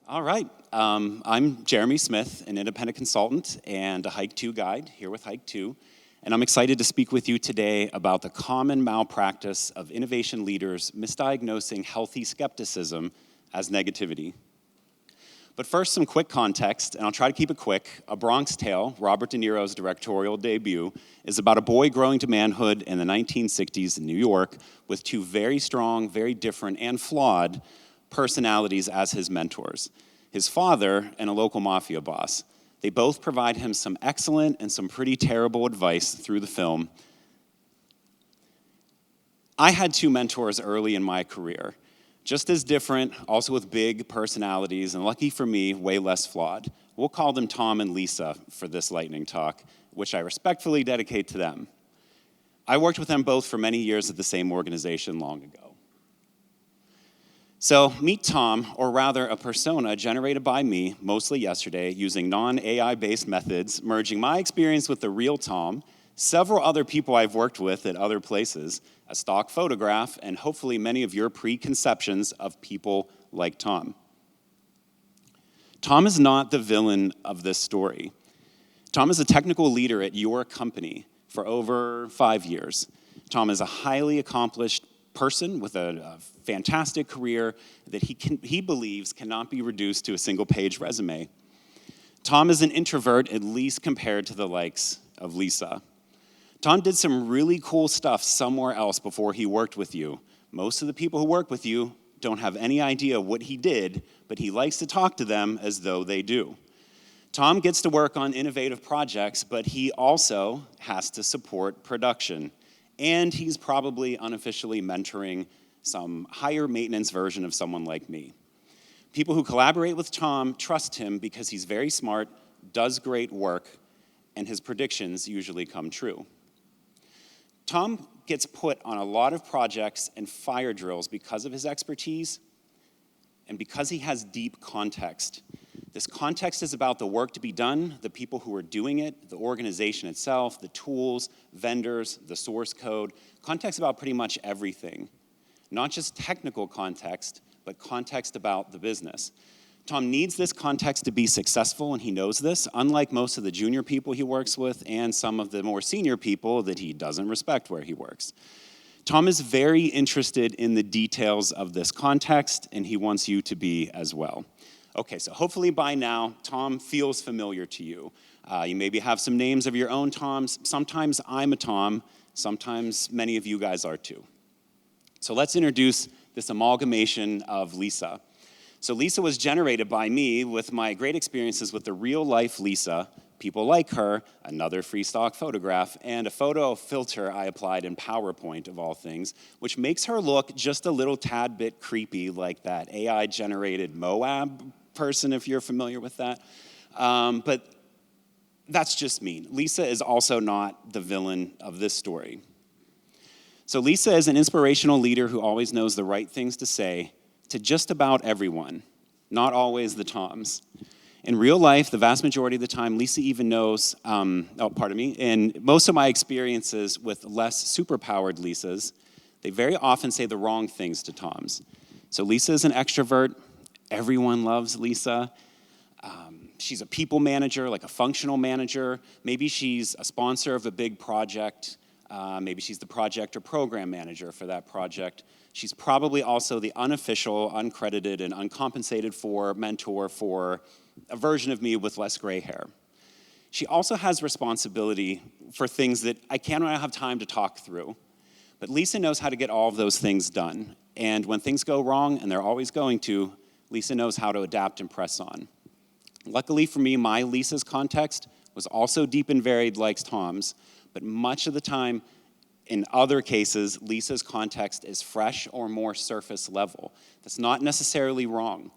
All right. I'm Jeremy Smith, an independent consultant and a Hike 2 guide here with Hike 2. And I'm excited to speak with you today about the common malpractice of innovation leaders misdiagnosing healthy skepticism as negativity. But first, some quick context, and I'll try to keep it quick. A Bronx Tale, Robert De Niro's directorial debut, is about a boy growing to manhood in the 1960s in New York with two very strong, very different, and flawed personalities as his mentors. His father and a local mafia boss. They both provide him some excellent and some pretty terrible advice through the film. I had two mentors early in my career, just as different, also with big personalities, and lucky for me, way less flawed. We'll call them Tom and Lisa for this lightning talk, which I respectfully dedicate to them. I worked with them both for many years at the same organization long ago. So meet Tom, or rather a persona generated by me, mostly yesterday, using non-AI-based methods, merging my experience with the real Tom, several other people I've worked with at other places, a stock photograph, and hopefully many of your preconceptions of people like Tom. Tom is not the villain of this story. Tom is a technical leader at your company for over 5 years. Tom is a highly accomplished person with a fantastic career that he believes cannot be reduced to a single-page resume. Tom is an introvert, at least compared to the likes of Lisa. Tom did some really cool stuff somewhere else before he worked with you. Most of the people who work with you don't have any idea what he did, but he likes to talk to them as though they do. Tom gets to work on innovative projects, but he also has to support production. And he's probably unofficially mentoring some higher maintenance version of someone like me. People who collaborate with Tom trust him because he's very smart, does great work, and his predictions usually come true. Tom gets put on a lot of projects and fire drills because of his expertise and because he has deep context. This context is about the work to be done, the people who are doing it, the organization itself, the tools, vendors, the source code. Context about pretty much everything. Not just technical context, but context about the business. Tom needs this context to be successful, and he knows this, unlike most of the junior people he works with and some of the more senior people that he doesn't respect where he works. Tom is very interested in the details of this context, and he wants you to be as well. Okay, so hopefully by now, Tom feels familiar to you. You maybe have some names of your own Toms. Sometimes I'm a Tom. Sometimes many of you guys are too. So let's introduce this amalgamation of Lisa. So Lisa was generated by me with my great experiences with the real-life Lisa, people like her, another free stock photograph, and a photo filter I applied in PowerPoint, of all things, which makes her look just a little tad bit creepy, like that AI-generated Moab person, if you're familiar with that. But that's just me. Lisa is also not the villain of this story. So Lisa is an inspirational leader who always knows the right things to say to just about everyone, not always the Toms. In real life, the vast majority of the time, Lisa even knows, in most of my experiences with less superpowered Lisas, they very often say the wrong things to Toms. So Lisa is an extrovert. Everyone loves Lisa. She's a people manager, like a functional manager. Maybe she's a sponsor of a big project. Maybe she's the project or program manager for that project. She's probably also the unofficial, uncredited, and uncompensated for mentor for a version of me with less gray hair. She also has responsibility for things that I cannot have time to talk through. But Lisa knows how to get all of those things done. And when things go wrong, and they're always going to, Lisa knows how to adapt and press on. Luckily for me, my Lisa's context was also deep and varied like Tom's, but much of the time, in other cases, Lisa's context is fresh or more surface level. That's not necessarily wrong.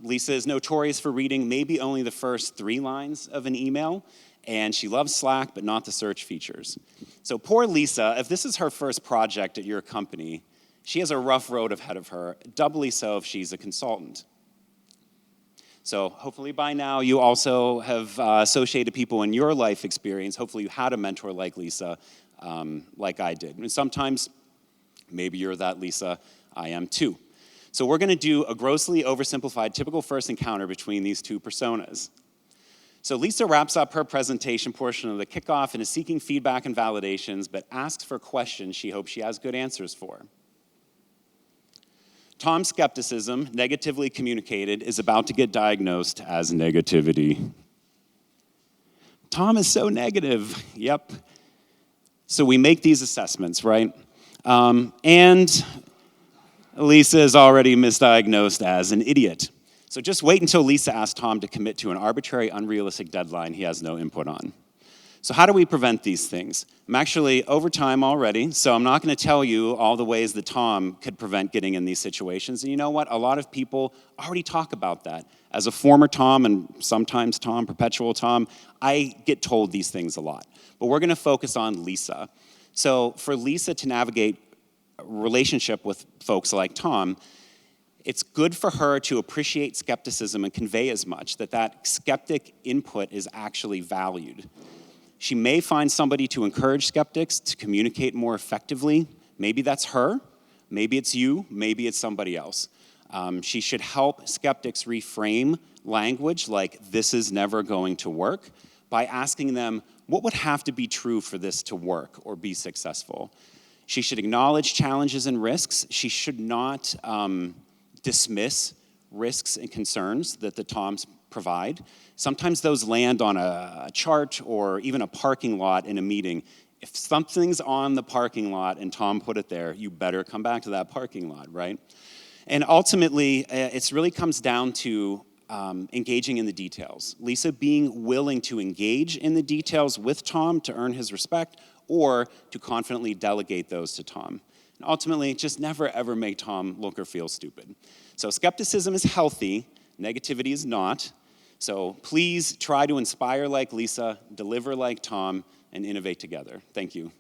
Lisa is notorious for reading maybe only the first 3 lines of an email, and she loves Slack, but not the search features. So poor Lisa, if this is her first project at your company, she has a rough road ahead of her, doubly so if she's a consultant. So hopefully by now you also have associated people in your life experience. Hopefully you had a mentor like Lisa, like I did. And sometimes maybe you're that Lisa, I am too. So we're going to do a grossly oversimplified typical first encounter between these two personas. So Lisa wraps up her presentation portion of the kickoff and is seeking feedback and validations, but asks for questions she hopes she has good answers for. Tom's skepticism, negatively communicated, is about to get diagnosed as negativity. Tom is so negative. Yep. So we make these assessments, right? And Lisa is already misdiagnosed as an idiot. So just wait until Lisa asks Tom to commit to an arbitrary, unrealistic deadline he has no input on. So how do we prevent these things? I'm actually over time already, so I'm not going to tell you all the ways that Tom could prevent getting in these situations. And you know what? A lot of people already talk about that. As a former Tom, and sometimes Tom, perpetual Tom, I get told these things a lot. But we're going to focus on Lisa. So for Lisa to navigate a relationship with folks like Tom, it's good for her to appreciate skepticism and convey as much, that skeptic input is actually valued. She may find somebody to encourage skeptics to communicate more effectively. Maybe that's her, maybe it's you, maybe it's somebody else. She should help skeptics reframe language like this is never going to work by asking them what would have to be true for this to work or be successful. She should acknowledge challenges and risks. She should not dismiss risks and concerns that the Toms provide. Sometimes those land on a chart or even a parking lot in a meeting. If something's on the parking lot and Tom put it there, you better come back to that parking lot, right? And ultimately, it really comes down to engaging in the details. Lisa being willing to engage in the details with Tom to earn his respect or to confidently delegate those to Tom. And ultimately, just never ever make Tom look or feel stupid. So skepticism is healthy, negativity is not. So please try to inspire like Lisa, deliver like Tom, and innovate together. Thank you.